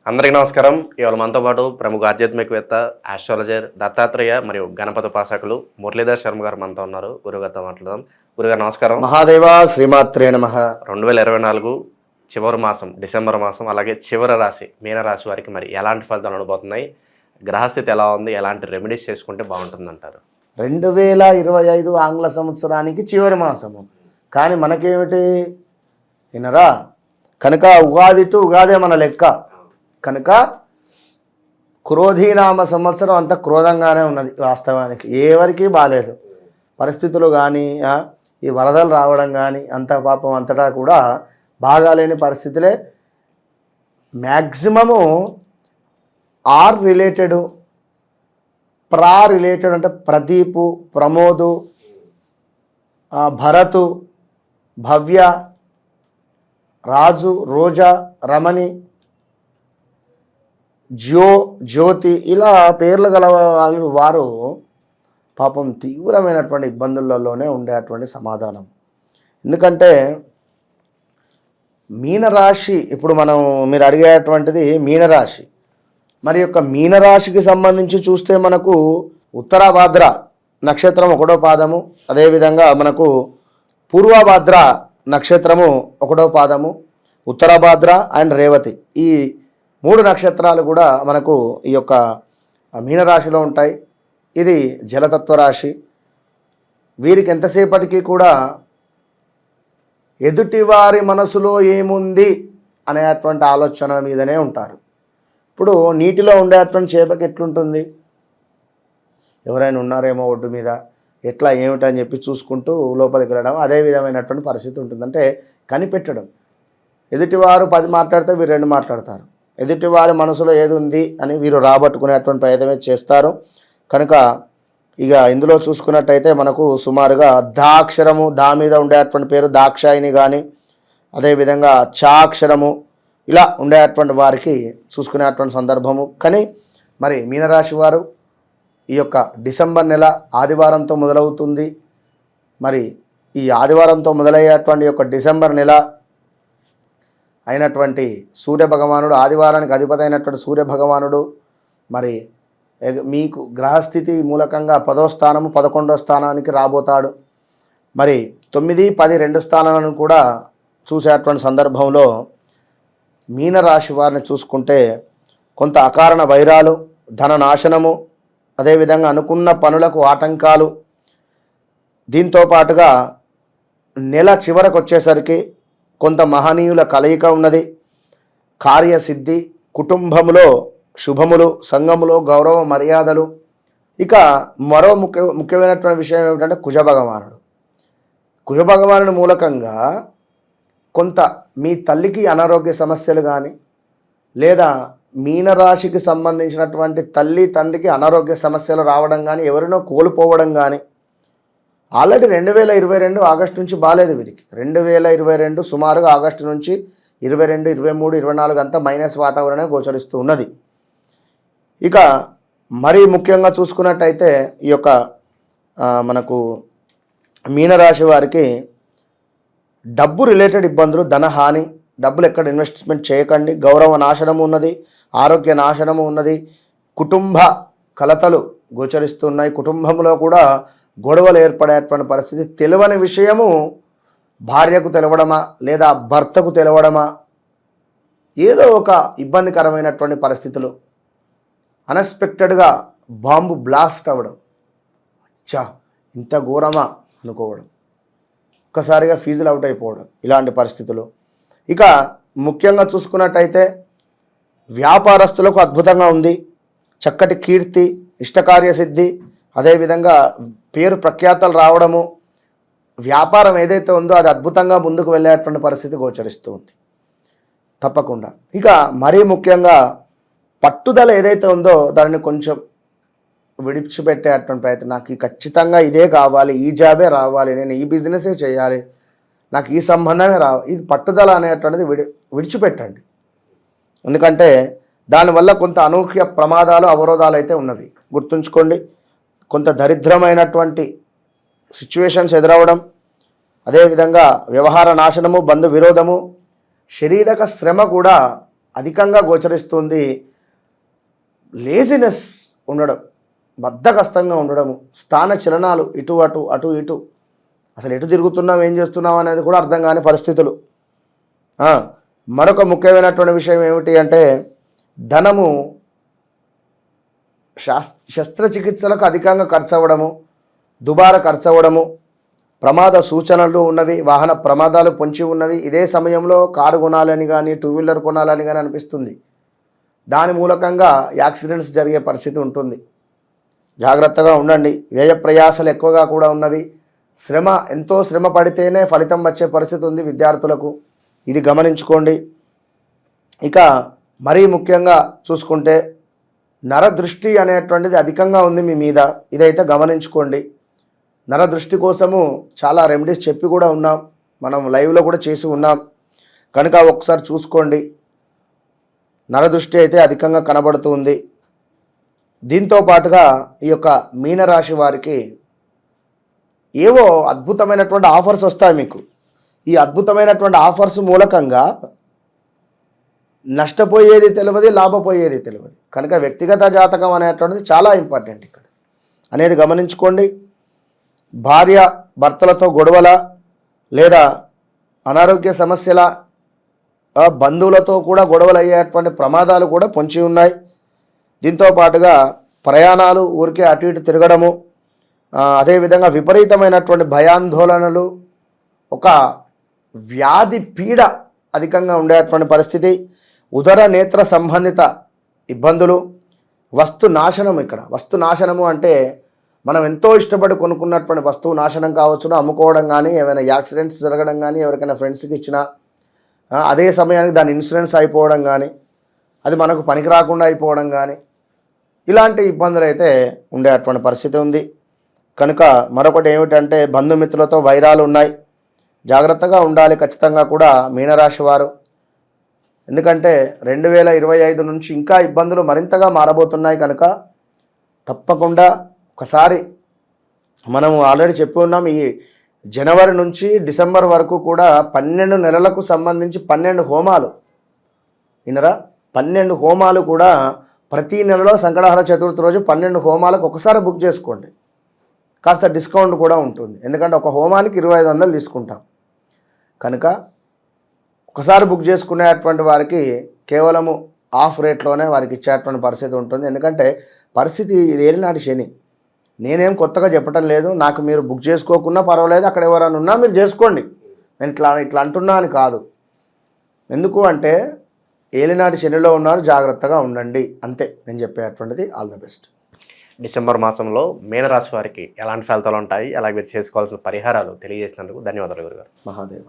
అందరికీ నమస్కారం. ఇవాళ మనతో పాటు ప్రముఖ ఆధ్యాత్మికవేత్త, ఆస్ట్రాలజర్ దత్తాత్రేయ మరియు గణపతి ఉపాసకులు మురళీధర్ శర్మ గారు మనతో ఉన్నారు. గురుగారితో మాట్లాడదాం. గురుగారు నమస్కారం. మహాదేవ శ్రీమాత్రే నమః. 2024 చివరి మాసం డిసెంబర్ మాసం, అలాగే చివరి రాశి మీనరాశి వారికి మరి ఎలాంటి ఫలితాలు ఉండబోతున్నాయి, గ్రహస్థితి ఎలా ఉంది, ఎలాంటి రెమెడీస్ చేసుకుంటే బాగుంటుందంటారు? 2025 ఆంగ్ల సంవత్సరానికి చివరి మాసము, కానీ మనకేమిటి వినరా, కనుక ఉగాది టు ఉగాదే మన లెక్క. కనుక క్రోధీనామ సంవత్సరం అంత క్రోధంగానే ఉన్నది. వాస్తవానికి ఎవరికి బాగాలేదు పరిస్థితులు, కానీ ఈ వరదలు రావడం కానీ అంత పాపం అంతటా కూడా బాగాలేని పరిస్థితులే. మ్యాక్సిమము ఆర్ రిలేటెడ్, రిలేటెడ్ అంటే ప్రదీపు, ప్రమోదు, భరతు, భవ్య, రాజు, రోజా, రమణి, జ్యోతి, ఇలా పేర్లు గల వారు పాపం తీవ్రమైనటువంటి ఇబ్బందులలోనే ఉండేటువంటి సమాధానం. ఎందుకంటే మీనరాశి, ఇప్పుడు మీరు అడిగేటువంటిది మీనరాశి. మరి యొక్క మీనరాశికి సంబంధించి చూస్తే మనకు ఉత్తరాభాద్ర నక్షత్రం 1వ పాదము, అదేవిధంగా మనకు పూర్వభాద్ర నక్షత్రము 1వ పాదము, ఉత్తరాభాద్ర అండ్ రేవతి, ఈ 3 నక్షత్రాలు కూడా మనకు ఈ యొక్క మీనరాశిలో ఉంటాయి. ఇది జలతత్వ రాశి. వీరికి ఎంతసేపటికి కూడా ఎదుటివారి మనసులో ఏముంది అనేటువంటి ఆలోచన మీదనే ఉంటారు. ఇప్పుడు నీటిలో ఉండేటువంటి చేపకి ఎట్లుంటుంది, ఎవరైనా ఉన్నారేమో ఒడ్డు మీద, ఎట్లా ఏమిటని చెప్పి చూసుకుంటూ లోపలికి వెళ్ళడం, అదే విధమైనటువంటి పరిస్థితి ఉంటుంది. అంటే కనిపెట్టడం. ఎదుటివారు 10 మాట్లాడితే వీరు 2 మాట్లాడతారు. ఎదుటివారి మనసులో ఏది ఉంది అని వీరు రాబట్టుకునేటువంటి ప్రయత్నమే చేస్తారు. కనుక ఇక ఇందులో చూసుకున్నట్టయితే మనకు సుమారుగా దాక్షరము, దా మీద ఉండేటువంటి పేరు దాక్షాయిని కానీ, అదేవిధంగా చాక్షరము, ఇలా ఉండేటువంటి వారికి చూసుకునేటువంటి సందర్భము. కానీ మరి మీనరాశి వారు ఈ యొక్క డిసెంబర్ నెల ఆదివారంతో మొదలవుతుంది. మరి ఈ ఆదివారంతో మొదలయ్యేటువంటి యొక్క డిసెంబర్ నెల అయినటువంటి సూర్యభగవానుడు, ఆదివారానికి అధిపతి అయినటువంటి సూర్యభగవానుడు మరి మీకు గ్రహస్థితి మూలకంగా 10వ స్థానము 11వ స్థానానికి రాబోతాడు. మరి 9, 10, 2 స్థానాలను కూడా చూసేటువంటి సందర్భంలో మీనరాశి వారిని చూసుకుంటే కొంత అకారణ వైరాలు, ధన నాశనము, అదేవిధంగా అనుకున్న పనులకు ఆటంకాలు, దీంతో పాటుగా నెల చివరకు వచ్చేసరికి కొంత మహనీయుల కలయిక ఉన్నది, కార్యసిద్ధి, కుటుంబంలో శుభములు, సంఘములో గౌరవ మర్యాదలు. ఇక మరో ముఖ్యమైనటువంటి విషయం ఏమిటంటే కుజభగవానుడి మూలకంగా కొంత మీ తల్లికి అనారోగ్య సమస్యలు కానీ, లేదా మీనరాశికి సంబంధించినటువంటి తల్లి తండ్రికి అనారోగ్య సమస్యలు రావడం కానీ, ఎవరినో కోల్పోవడం కానీ. ఆల్రెడీ 2022 ఆగస్టు నుంచి బాగాలేదు వీరికి. 2022 సుమారుగా ఆగస్టు నుంచి 22, 23, 24 అంతా మైనస్ వాతావరణమే గోచరిస్తూ ఉన్నది. ఇక మరీ ముఖ్యంగా చూసుకున్నట్టయితే ఈ యొక్క మనకు మీనరాశి వారికి డబ్బు రిలేటెడ్ ఇబ్బందులు, ధనహాని, డబ్బులు ఎక్కడ ఇన్వెస్ట్మెంట్ చేయకండి, గౌరవ నాశనము ఉన్నది, ఆరోగ్య నాశనము ఉన్నది, కుటుంబ కలతలు గోచరిస్తున్నాయి. కుటుంబంలో కూడా గొడవలు ఏర్పడేటువంటి పరిస్థితి. తెలియని విషయము భార్యకు తెలవడమా, లేదా భర్తకు తెలవడమా, ఏదో ఒక ఇబ్బందికరమైనటువంటి పరిస్థితులు, అన్ఎక్స్పెక్టెడ్గా బాంబు బ్లాస్ట్ అవ్వడం, ఇంత ఘోరమా అనుకోవడం, ఒక్కసారిగా ఫీజులు అవుట్ అయిపోవడం, ఇలాంటి పరిస్థితులు. ఇక ముఖ్యంగా చూసుకున్నట్టయితే వ్యాపారస్తులకు అద్భుతంగా ఉంది. చక్కటి కీర్తి, ఇష్టకార్యసిద్ధి, అదేవిధంగా పేరు ప్రఖ్యాతలు రావడము, వ్యాపారం ఏదైతే ఉందో అది అద్భుతంగా ముందుకు వెళ్ళేటువంటి పరిస్థితి గోచరిస్తూ ఉంది తప్పకుండా. ఇక మరీ ముఖ్యంగా పట్టుదల ఏదైతే ఉందో దానిని కొంచెం విడిచిపెట్టేటువంటి ప్రయత్నం. నాకు ఖచ్చితంగా ఇదే కావాలి, ఈ జాబే రావాలి, నేను ఈ బిజినెసే చేయాలి, నాకు ఈ సంబంధమే రావాలి, ఇది పట్టుదల అనేటువంటిది విడిచిపెట్టండి. ఎందుకంటే దానివల్ల కొంత అనూహ్య ప్రమాదాలు, అవరోధాలు అయితే ఉన్నవి. గుర్తుంచుకోండి. కొంత దరిద్రమైనటువంటి సిచ్యువేషన్స్ ఎదురవడం, అదేవిధంగా వ్యవహార నాశనము, బంధు విరోధము, శారీరక శ్రమ కూడా అధికంగా గోచరిస్తుంది. లేజినెస్ ఉండడం, బద్ధకస్తంగా ఉండడము, స్థాన చలనాలు ఇటు అటు అటు ఇటు, అసలు ఎటు తిరుగుతున్నాం ఏం చేస్తున్నాం అనేది కూడా అర్థం కాని పరిస్థితులు. మరొక ముఖ్యమైనటువంటి విషయం ఏమిటి అంటే ధనము శస్త్రచికిత్సలకు అధికంగా ఖర్చు అవ్వడము, దుబారా ఖర్చు అవ్వడము, ప్రమాద సూచనలు ఉన్నవి, వాహన ప్రమాదాలు పొంచి ఉన్నవి. ఇదే సమయంలో కారు కొనాలని కానీ 2 వీలర్ కొనాలని కానీ అనిపిస్తుంది. దాని మూలకంగా యాక్సిడెంట్స్ జరిగే పరిస్థితి ఉంటుంది. జాగ్రత్తగా ఉండండి. వ్యయ ప్రయాసాలు ఎక్కువగా కూడా ఉన్నవి. ఎంతో శ్రమ పడితేనే ఫలితం వచ్చే పరిస్థితి ఉంది విద్యార్థులకు. ఇది గమనించుకోండి. ఇక మరీ ముఖ్యంగా చూసుకుంటే నరదృష్టి అనేటువంటిది అధికంగా ఉంది మీ మీద. ఇదైతే గమనించుకోండి. నరదృష్టి కోసము చాలా రెమెడీస్ చెప్పి కూడా ఉన్నాం, మనం లైవ్లో కూడా చేసి ఉన్నాం కనుక ఒకసారి చూసుకోండి. నరదృష్టి అయితే అధికంగా కనబడుతుంది. దీంతో పాటుగా ఈ యొక్క మీనరాశి వారికి ఏవో అద్భుతమైనటువంటి ఆఫర్స్ వస్తాయి మీకు. ఈ అద్భుతమైనటువంటి ఆఫర్స్ మూలకంగా నష్టపోయేది తెలియదు, లాభపోయేది తెలియదు. కనుక వ్యక్తిగత జాతకం అనేటువంటిది చాలా ఇంపార్టెంట్ ఇక్కడ అనేది గమనించుకోండి. భార్య భర్తలతో గొడవల లేదా అనారోగ్య సమస్యల, బంధువులతో కూడా గొడవలు అయ్యేటువంటి ప్రమాదాలు కూడా పొంచి ఉన్నాయి. దీంతో పాటుగా ప్రయాణాలు, ఊరికే అటు ఇటు తిరగడము, అదేవిధంగా విపరీతమైనటువంటి భయాందోళనలు, ఒక వ్యాధి పీడ అధికంగా ఉండేటువంటి పరిస్థితి, ఉదర నేత్ర సంబంధిత ఇబ్బందులు, వస్తు నాశనం. ఇక్కడ వస్తు నాశనము అంటే మనం ఎంతో ఇష్టపడి కొనుక్కున్నటువంటి వస్తువు నాశనం కావచ్చును, అమ్ముకోవడం కానీ, ఏమైనా యాక్సిడెంట్స్ జరగడం కానీ, ఎవరికైనా ఫ్రెండ్స్కి ఇచ్చినా అదే సమయానికి దాని ఇన్సూరెన్స్ అయిపోవడం కానీ, అది మనకు పనికి రాకుండా అయిపోవడం కానీ, ఇలాంటి ఇబ్బందులు అయితే ఉండేటువంటి పరిస్థితి ఉంది. కనుక మరొకటి ఏమిటంటే బంధుమిత్రులతో వైరాలు ఉన్నాయి. జాగ్రత్తగా ఉండాలి ఖచ్చితంగా కూడా మీనరాశి వారు. ఎందుకంటే 2025 నుంచి ఇంకా ఇబ్బందులు మరింతగా మారబోతున్నాయి. కనుక తప్పకుండా ఒకసారి మనము ఆల్రెడీ చెప్పి ఉన్నాం, ఈ జనవరి నుంచి డిసెంబర్ వరకు కూడా 12 నెలలకు సంబంధించి 12 హోమాలు, వినరా, 12 హోమాలు కూడా ప్రతి నెలలో సంకటహర చతుర్థి రోజు 12 హోమాలకు ఒకసారి బుక్ చేసుకోండి. కాస్త డిస్కౌంట్ కూడా ఉంటుంది. ఎందుకంటే ఒక హోమానికి 2500 తీసుకుంటాం. కనుక ఒకసారి బుక్ చేసుకునేటువంటి వారికి కేవలము ఆఫ్ రేట్లోనే వారికి ఇచ్చేటువంటి పరిస్థితి ఉంటుంది. ఎందుకంటే పరిస్థితి ఇది ఏలినాటి శని. నేనేం కొత్తగా చెప్పటం లేదు. నాకు మీరు బుక్ చేసుకోకున్నా పర్వాలేదు, అక్కడ ఎవరైనా ఉన్నా మీరు చేసుకోండి, నేను ఇట్లా అంటున్నా అని కాదు. ఎందుకు అంటే ఏలినాటి శనిలో ఉన్నారు, జాగ్రత్తగా ఉండండి, అంతే నేను చెప్పేటువంటిది. All the best. డిసెంబర్ మాసంలో మీనరాశి వారికి ఎలాంటి ఫలితాలు ఉంటాయి, అలాగే మీరు చేసుకోవాల్సిన పరిహారాలు తెలియజేసినందుకు ధన్యవాదాలు గురుగారు. మహాదేవ.